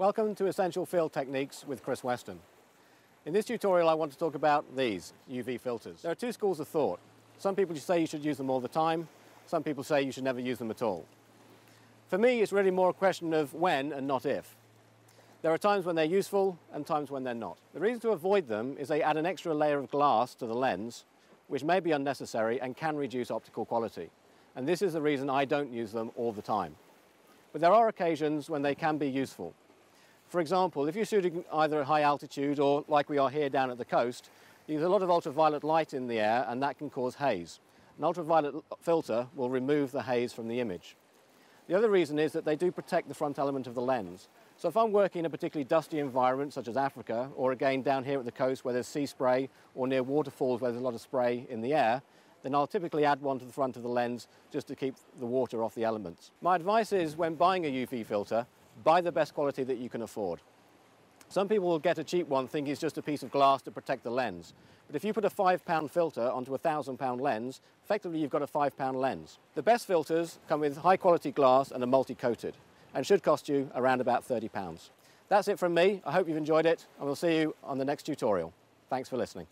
Welcome to Essential Field Techniques with Chris Weston. In this tutorial I want to talk about these UV filters. There are two schools of thought. Some people say you should use them all the time, some people say you should never use them at all. For me it's really more a question of when and not if. There are times when they're useful and times when they're not. The reason to avoid them is they add an extra layer of glass to the lens which may be unnecessary and can reduce optical quality. And this is the reason I don't use them all the time. But there are occasions when they can be useful. For example, if you're shooting either at high altitude or like we are here down at the coast, there's a lot of ultraviolet light in the air and that can cause haze. An ultraviolet filter will remove the haze from the image. The other reason is that they do protect the front element of the lens. So if I'm working in a particularly dusty environment such as Africa, or again down here at the coast where there's sea spray or near waterfalls where there's a lot of spray in the air, then I'll typically add one to the front of the lens just to keep the water off the elements. My advice is when buying a UV filter, buy the best quality that you can afford. Some people will get a cheap one thinking it's just a piece of glass to protect the lens. But if you put a £5 filter onto a £1,000 lens, effectively you've got a £5 lens. The best filters come with high quality glass and are multi-coated and should cost you around about £30. That's it from me. I hope you've enjoyed it and we'll see you on the next tutorial. Thanks for listening.